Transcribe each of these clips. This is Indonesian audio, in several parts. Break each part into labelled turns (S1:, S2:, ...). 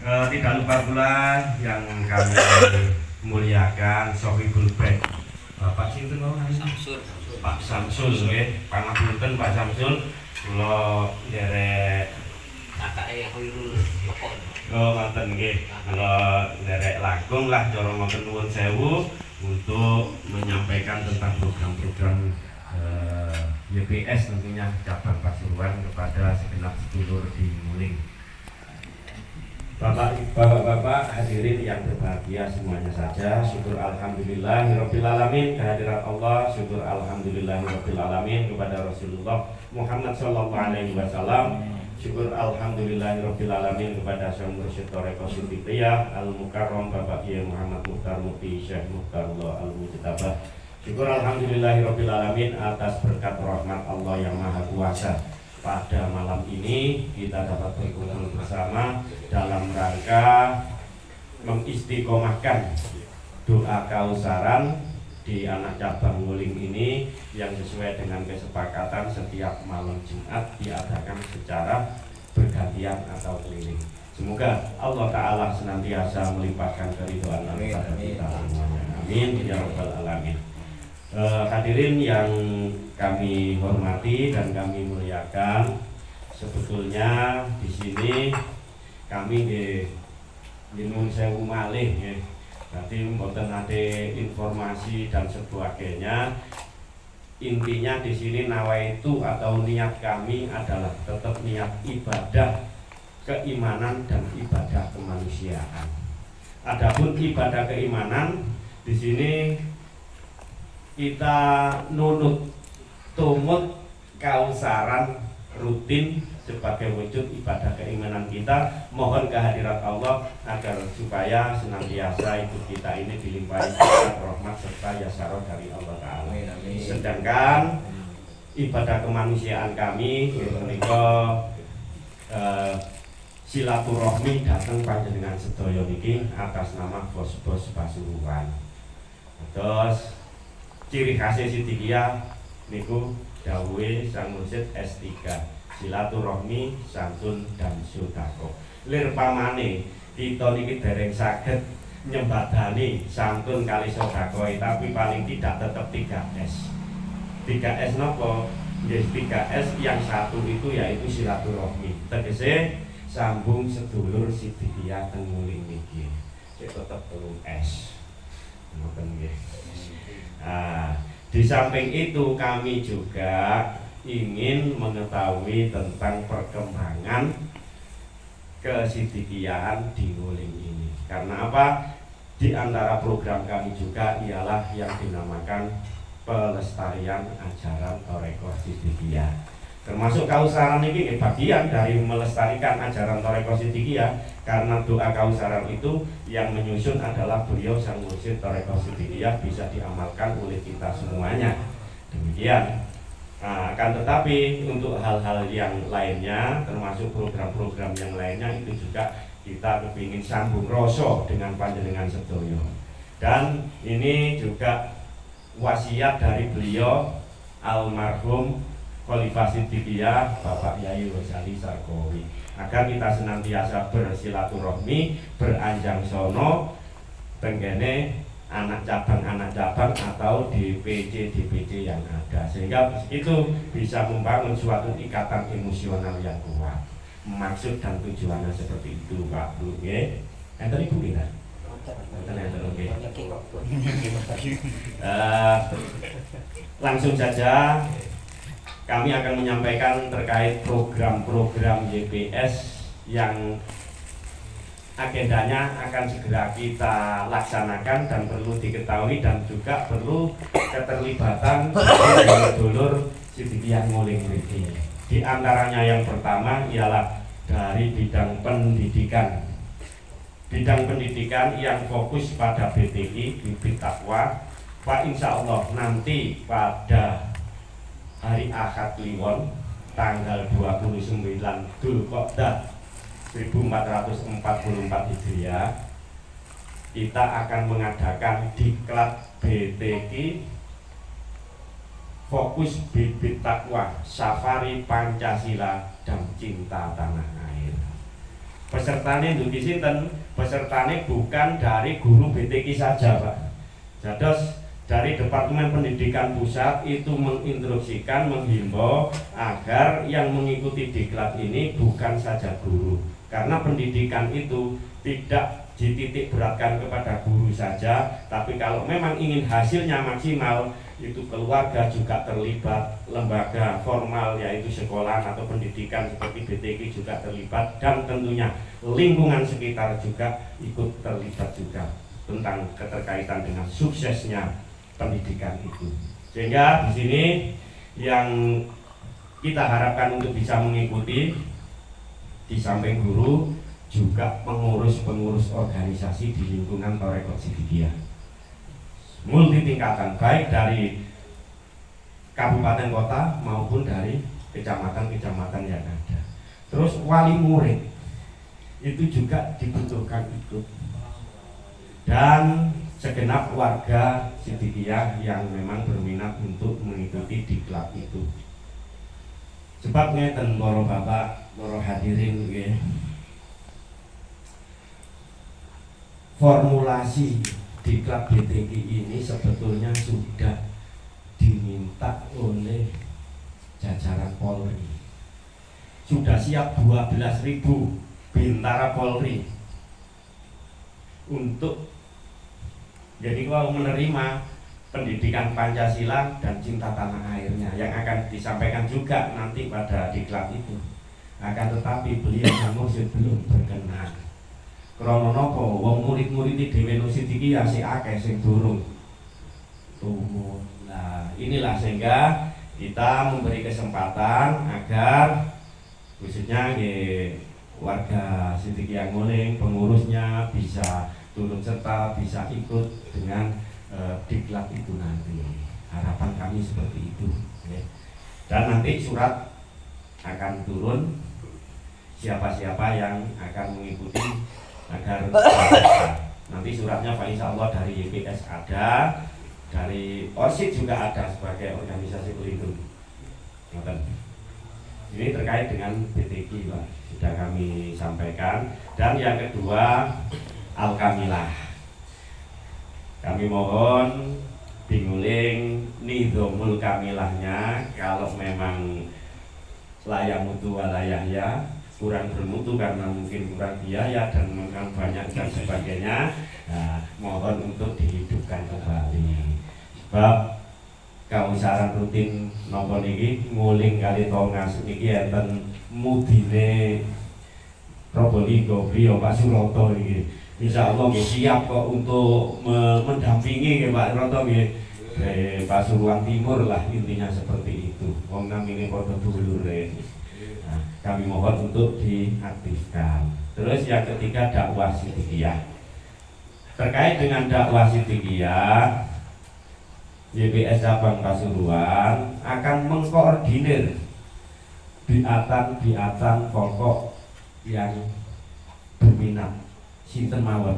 S1: Tidak lupa pula yang kami muliakan Sohibul Bait Bapak sinten mawon Samsul. Pak Samsul nggih, pangapunten Pak Samsul, kula nderek kakake Khairul Pokok. Oh, ngoten nggih. Kula nderek langkung lah cara ngoten nuwun sewu untuk menyampaikan tentang program-program YPS tentunya cabang Pasuruan kepada segenap sedulur di Nguling. Bapak-bapak hadirin yang berbahagia semuanya saja, syukur alhamdulillahirabbil alamin kehadirat Allah, syukur alhamdulillahirabbil alamin kepada Rasulullah Muhammad sallallahu alaihi wasallam, syukur alhamdulillahirabbil alamin kepada Syekh Mursyid Thariqah Siddiqiyah Al-Mukarram Bapak Kiai Muhammad Mukhtar Mufti Syekh Mukhtarullah Al-Mujtabah. Syukur alhamdulillahirabbil alamin atas berkat rahmat Allah yang Maha Kuasa. Pada malam ini kita dapat berkumpul bersama dalam rangka mengistiqomahkan doa kausaran di anak cabang Nguling ini yang sesuai dengan kesepakatan setiap malam Jumat diadakan secara bergantian atau keliling. Semoga Allah Ta'ala senantiasa melimpahkan keridhaan kepada kita semuanya. Amin ya rabbal alamin. Hadirin yang kami hormati dan kami muliakan, sebetulnya di sini kami di Nun Sewu malih ya. Berarti mboten ada informasi dan sebagainya. Intinya di sini nawaitu atau niat kami adalah tetap niat ibadah keimanan dan ibadah kemanusiaan. Adapun ibadah keimanan di sini kita nunut tumut kausaran rutin sebagai wujud ibadah keimanan kita. Mohon kehadirat Allah agar supaya senantiasa hidup kita ini dilimpahi berkat rahmat serta yasaro dari Allah Ta'ala. Sedangkan ibadah kemanusiaan kami menika silaturahmi datang panjenengan sedaya niki atas nama bos-bos Pasuruan. Terus ciri khasnya Siddiqiyah niku dawuhe Sang Mursyid S3 silaturahmi santun dan sodako. Lir pamane kita niki dereng saged nyembadani santun kali sodako, tapi paling tidak tetap 3S. 3S napa? Nggih 3S yang satu itu yaitu silaturahmi. Tegese sambung sedulur Siddiqiyah teng Nguling niki. Tetep 3S. Ngoten nggih. Di samping itu kami juga ingin mengetahui tentang perkembangan kesiddiqiyahan di Nguling ini. Karena apa? Di antara program kami juga ialah yang dinamakan pelestarian ajaran Thariqah Siddiqiyah. Termasuk kausaran ini bagian dari melestarikan ajaran Thariqah Siddiqiyah, karena doa kausaran itu yang menyusun adalah beliau Sang Mursyid Thariqah Siddiqiyah, bisa diamalkan oleh kita semuanya. Demikian. Akan tetapi untuk hal-hal yang lainnya, termasuk program-program yang lainnya, itu juga kita kepingin sambung rasa dengan panjenengan sedoyo. Dan ini juga wasiat dari beliau almarhum Khalifah Siddiqiyah Bapak Yai Rosali Sarkowi, agar kita senantiasa bersilaturahmi, beranjang sono tenggene anak cabang atau DPC yang ada, sehingga itu bisa membangun suatu ikatan emosional yang kuat. Maksud dan tujuannya seperti itu Pak Bu nggih. Enten Ibu kira? Langsung saja kami akan menyampaikan terkait program-program YPS yang agendanya akan segera kita laksanakan dan perlu diketahui, dan juga perlu keterlibatan dulur Siddiqiyah Nguling ini. Di antaranya yang pertama ialah dari bidang pendidikan. Bidang pendidikan yang fokus pada BTI, Bibit Takwa. Pak insya Allah nanti pada hari Ahad Kliwon tanggal 29 Dzulqa'dah 1444 Hijriah, kita akan mengadakan diklat BTI fokus Bibit Takwa, Safari Pancasila dan Cinta Tanah Air. Pesertane ndugi sinten? Pesertane bukan dari guru BTK saja, Pak. Jados dari Departemen Pendidikan Pusat itu menginstruksikan, menghimbau agar yang mengikuti diklat ini bukan saja guru. Karena pendidikan itu tidak dititik beratkan kepada guru saja, tapi kalau memang ingin hasilnya maksimal, itu keluarga juga terlibat, lembaga formal yaitu sekolah atau pendidikan seperti BTK juga terlibat, dan tentunya lingkungan sekitar juga ikut terlibat juga tentang keterkaitan dengan suksesnya pendidikan itu. Sehingga di sini yang kita harapkan untuk bisa mengikuti, di samping guru juga pengurus-pengurus organisasi di lingkungan Torekoh Sidikiyah multi tingkatan, baik dari kabupaten kota maupun dari kecamatan-kecamatan yang ada. Terus wali murid itu juga dibutuhkan ikut, dan segenap warga Sidikiyah yang memang berminat untuk mengikuti diklat itu. Sebab ngeten para bapak, para hadirin nggih. Formulasi diklat BTK ini sebetulnya sudah diminta oleh jajaran Polri. Sudah siap 12.000 bintara Polri untuk jadi kalau menerima pendidikan Pancasila dan cinta tanah airnya yang akan disampaikan juga nanti pada diklat itu. Akan tetapi beliau Mursyid belum berkenan. Krana napa wong murid-murid dhewe Sidikiyah sing akeh sing durung tumut. Nah, inilah sehingga kita memberi kesempatan agar khususnya warga Sidikiyah Nguling, pengurusnya bisa turut serta, bisa ikut dengan diklat itu nanti. Harapan kami seperti itu. Dan nanti surat akan turun siapa-siapa yang akan mengikuti agar nanti suratnya Pak Insya Allah dari YPS ada, dari OSID juga ada sebagai organisasi pelindung. Ini terkait dengan BTK Pak, sudah kami sampaikan. Dan yang kedua Al-Kamilah, kami mohon Binguling Nidhomul Kamilahnya kalau memang layak mutu walayah ya, kurang bermutu karena mungkin kurang biaya dan mungkin banyak dan sebagainya, nah, mohon untuk dihidupkan kembali. Sebab kausaran rutin nopo niki Nguling kali Tongas niki enten mudine Probolinggo beliau Pak Suroto niki. Insya Allah siap kok untuk mendampingi ya Pak Suroto nggih. Pasuruan Timur lah intinya seperti itu. Wong namine padha dulur. Kami mohon untuk diaktifkan. Terus yang ketiga dakwah Sidikiyah. Terkait dengan dakwah Sidikiyah, YPS Cabang Pasuruan akan mengkoordinir biatan pokok yang berminat sinten mawon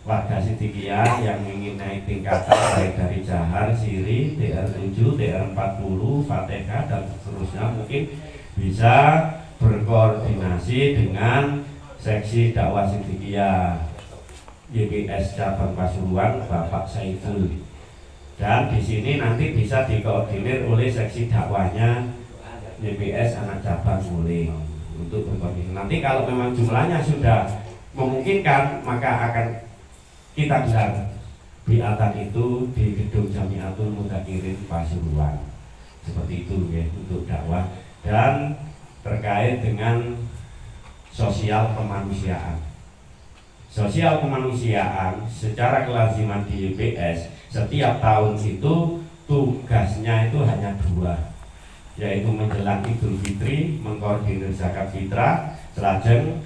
S1: warga Sidikiyah yang ingin naik tingkatan baik dari Jahar, Siri, DR7, DR40, Fatihah dan seterusnya mungkin bisa berkoordinasi dengan seksi dakwah Sidikiyah YPS Cabang Pasuruan Bapak Saiful, dan di sini nanti bisa dikoordinir oleh seksi dakwahnya YPS Anak Cabang Nguling untuk berkoordinasi. Nanti kalau memang jumlahnya sudah memungkinkan maka akan kita gelar biatan itu di gedung Jamiatul Mudzakirin Pasuruan seperti itu ya untuk dakwah. Dan terkait dengan sosial kemanusiaan. Sosial kemanusiaan secara kelaziman di YPS setiap tahun itu tugasnya itu hanya dua, yaitu menjelang Idul Fitri mengkoordinir zakat fitrah, selajeng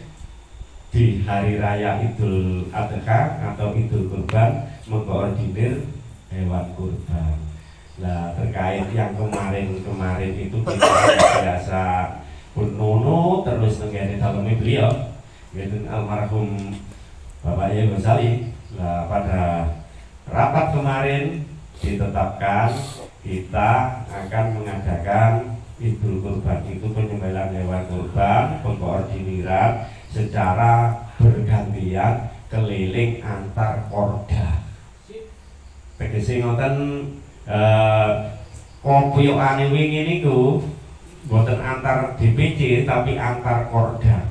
S1: di hari raya Idul Adha atau Idul Kurban mengkoordinir hewan kurban. Nah, terkait yang kemarin itu kita biasa pun nono terus mengenai dalamnya beliau yaitu almarhum Bapak Yai Ghazali. Nah, pada rapat kemarin ditetapkan kita akan mengadakan Idul Kurban itu penyembelihan hewan kurban, pengkoordiniran secara bergantian keliling antar korda. Tegese ngoten kopiokane wingi niku boten antar DPC tapi antar korda.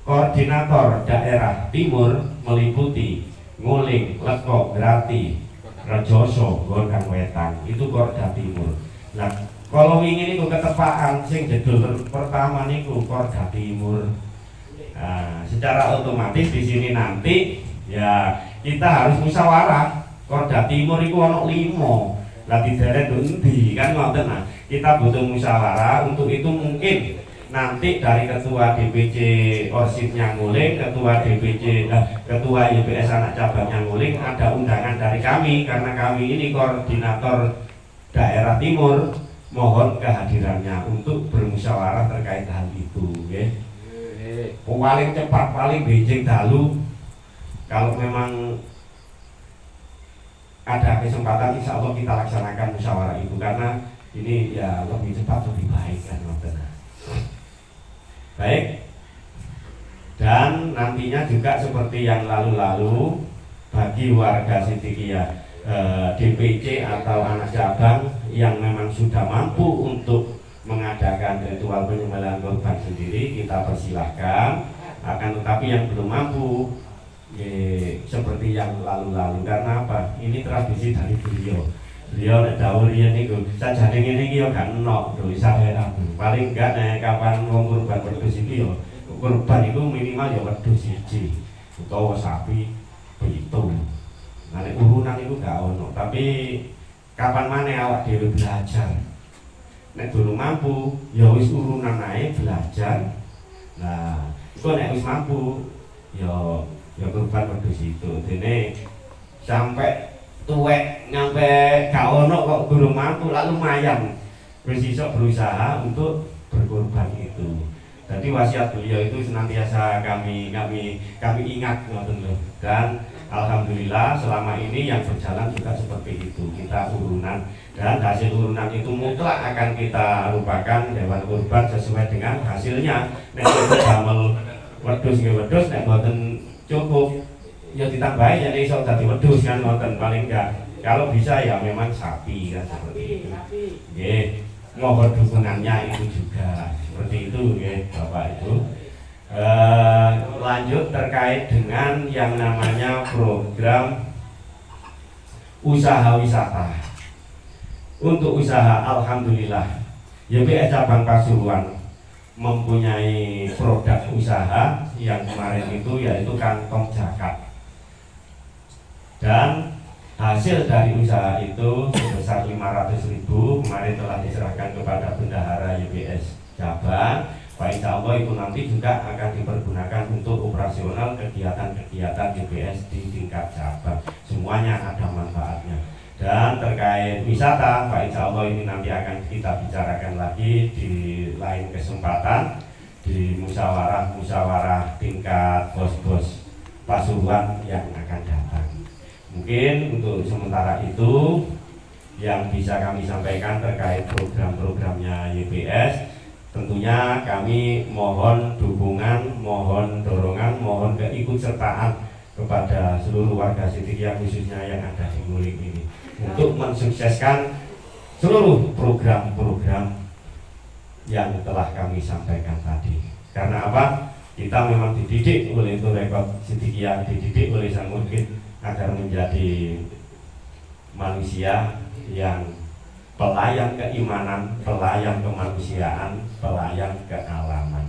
S1: Koordinator daerah timur meliputi Nguling, Lekok, Grati, Rejoso, Gondang Wetan, itu korda timur. Nah, kalau wingi niku ketepaan sing jedul pertama niku korda timur. Nah, secara otomatis di sini nanti ya kita harus musyawarah. Korda timur itu ono 5. Lah dideret endi kan ngoten. Nah, kita butuh musyawarah. Untuk itu mungkin nanti dari ketua DPC Orsitnya Nguling, ketua DPC ketua YPS anak cabangnya Nguling ada undangan dari kami karena kami ini koordinator daerah timur, mohon kehadirannya untuk bermusyawarah terkait hal itu, ya. Paling cepat, paling benjing dalu kalau memang ada kesempatan insya Allah kita laksanakan musyawarah itu karena ini ya lebih cepat lebih baik kan. Baik, dan nantinya juga seperti yang lalu-lalu bagi warga Siddiqiyah DPC atau anak cabang yang memang sudah mampu untuk mengadakan ritual penyembelihan kurban sendiri kita persilahkan, akan tetapi yang belum mampu seperti yang lalu-lalu karena apa? Ini tradisi dari beliau nek dawuh riyen niku sajane ngene iki ya gak enak dosa paling enggak nek kapan wong kurban wedhus iki ya kurban iku minimal ya wedhus 1 utawa sapi 7. Nah nek urunan iku gak ono, tapi kapan maneh awak dhewe belajar. Nek durung mampu ya wis urunan ae belajar. Nah, iku nek wis mampu ya kurban wedhus itu. Dene sampai tuwek nyampe gak ono kok durung mampu lah lumayan wis iso berusaha untuk berkorban itu. Jadi wasiat beliau itu senantiasa kami ingat ngoten lho. Dan alhamdulillah selama ini yang berjalan juga seperti itu. Kita urunan dan hasil urunan itu mutlak akan kita rupakan hewan kurban sesuai dengan hasilnya. Nek damel wedhus nggih wedhus nek mboten cukup ya ditambahi ya iso dadi wedhus kan ngoten paling enggak. Kalau bisa ya memang sapi kan seperti itu. Nggih, mohon dukungannya itu juga. Seperti itu nggih Bapak Ibu. Lanjut terkait dengan yang namanya program usaha wisata. Untuk usaha alhamdulillah YPS Cabang Pasuruan mempunyai produk usaha yang kemarin itu yaitu kantong zakat. Dan hasil dari usaha itu sebesar 500.000 kemarin telah diserahkan kepada bendahara YPS Cabang. Pak insya Allah itu nanti juga akan dipergunakan untuk operasional kegiatan-kegiatan YPS di tingkat cabang. Semuanya ada manfaatnya. Dan terkait wisata, Pak insya Allah ini nanti akan kita bicarakan lagi di lain kesempatan di musyawarah tingkat bos-bos Pasuruan yang akan datang. Mungkin untuk sementara itu yang bisa kami sampaikan terkait program-programnya YPS. Tentunya kami mohon dukungan, mohon dorongan, mohon keikutsertaan kepada seluruh warga Siddiqiyah khususnya yang ada di Nguling ini untuk mensukseskan seluruh program-program yang telah kami sampaikan tadi. Karena apa? Kita memang dididik oleh itu rekod Siddiqiyah, dididik oleh Sang Mursyid agar menjadi manusia yang pelayan keimanan, pelayan kemanusiaan, pelayan kealaman.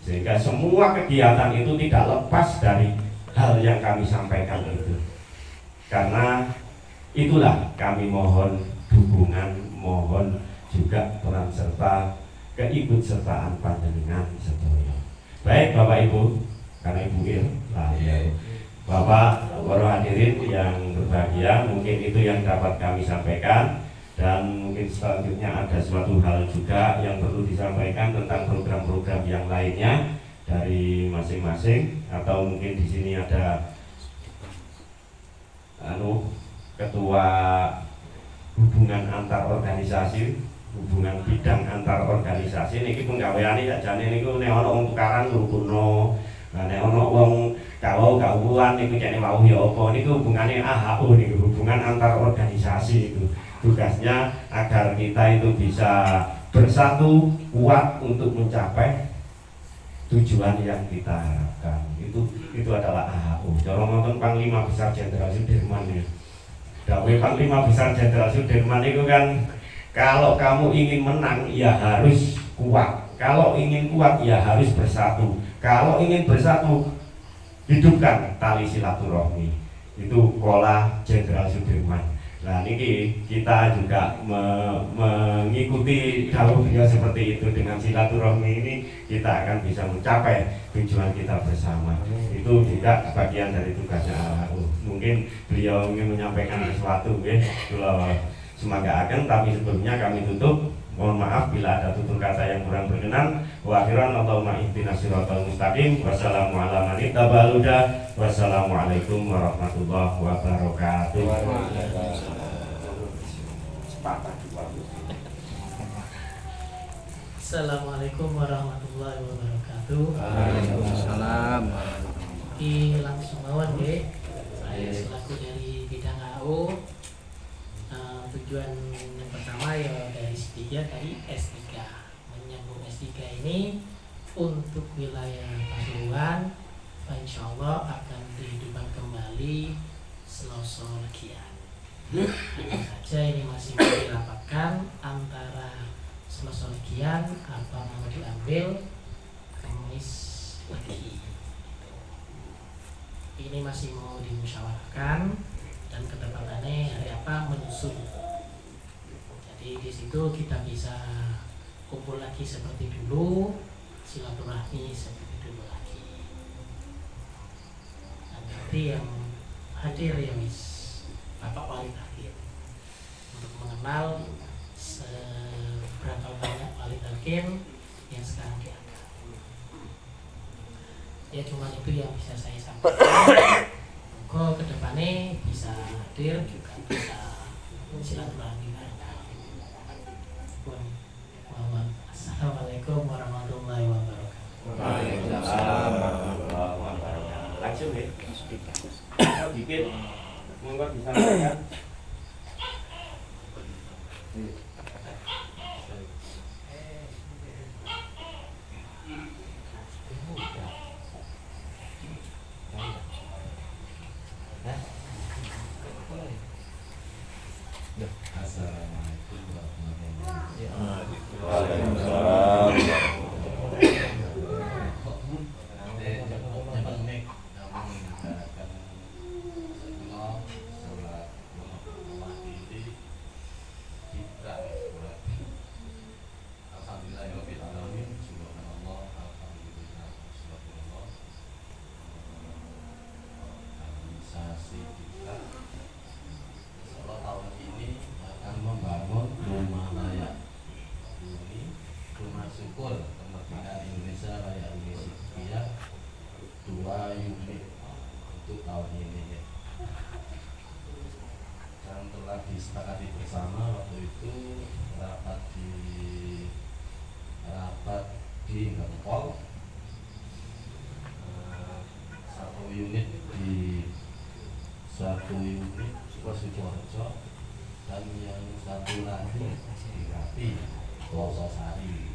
S1: Sehingga semua kegiatan itu tidak lepas dari hal yang kami sampaikan itu. Karena itulah kami mohon dukungan, mohon juga peran serta keikutsertaan panjenengan sedaya. Baik Bapak Ibu, karena Ibu ya. Bapak, para hadirin yang berbahagia, mungkin itu yang dapat kami sampaikan. Dan mungkin selanjutnya ada suatu hal juga yang perlu disampaikan tentang program-program yang lainnya dari masing-masing, atau mungkin di sini ada ketua hubungan antar organisasi hubungan bidang antar organisasi niki penggaweane sakjane niku nek ana wong tukaran rukuno. Nah nek ana wong kawuhan niku cene wau ya apa niku hubungane AHO niku hubungan antar organisasi itu. Tugasnya agar kita itu bisa bersatu kuat untuk mencapai tujuan yang kita harapkan. Itu adalah AHO. Cara nonton Panglima Besar Jenderal Sudirman ya. Dawuh Panglima Besar Jenderal Sudirman itu kan kalau kamu ingin menang ya harus kuat. Kalau ingin kuat ya harus bersatu. Kalau ingin bersatu hidupkan tali silaturahmi. Itu pola Jenderal Sudirman. Nah ini kita juga mengikuti dawuhnya seperti itu. Dengan silaturahmi ini kita akan bisa mencapai tujuan kita bersama. Itu juga bagian dari tugasnya AHO. Mungkin beliau ingin menyampaikan sesuatu ya. Kalau semoga akan, tapi sebelumnya kami tutup. Mohon maaf bila ada tutur kata yang kurang berkenan. Wa akhiran Allahumma ihdinas siratal mustaqim. Wassalamualaikum warahmatullahi wabarakatuh.
S2: Assalamualaikum warahmatullahi wabarakatuh.
S3: Waalaikumsalam.
S2: Langsung mawon nggih. Saya selaku dari bidang AO. Tujuan yang pertama ya dari S3 tadi S3. Menyambung S3 ini untuk wilayah Pasuruan, insya Allah akan dihidupkan kembali Selasa Legian. Hanya saja ini masih dirapatkan antara Selasa Legian apa mau diambil Kamis lagi. Ini masih mau dimusyawarahkan dan kedepanannya hari apa menyusun. Jadi di situ kita bisa kumpul lagi seperti dulu, silaturahmi seperti dulu lagi. Dan nanti yang hadir ya Miss Bapak Wali Talqin untuk mengenal seberapa banyak Wali Talqin yang sekarang diangkat. Ya cuma itu yang bisa saya sampaikan. Kok kedepannya bisa hadir juga bisa silaturahmi bareng. Assalamualaikum warahmatullahi wabarakatuh.
S1: Waalaikumsalam warahmatullahi wabarakatuh. Langsung ya. Dikit, monggo disampaikan.
S4: Assalamualaikum warahmatullahi wabarakatuh.
S3: Waalaikumsalam.
S4: Disepakati bersama waktu itu rapat di Gempol, satu unit Sukoharjo dan yang satu lagi di Rapi Lososari.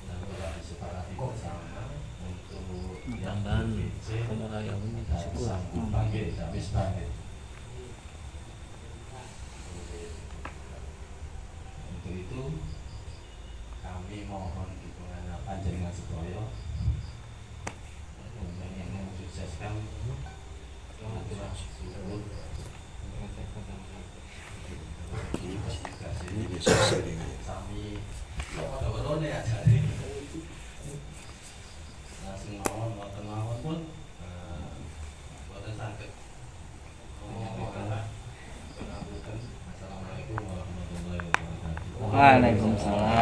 S4: Dan telah disepakati bersama untuk yang BC dan sambung bangkit, habis bangkit. Untuk itu kami mohon dukungan panjenengan sedaya untuk yang mensukseskan aturan tersebut. Kami foto-fotone aja langsung mawon pun boten saged Assalamualaikum warahmatullahi wabarakatuh.
S3: Waalaikumsalam.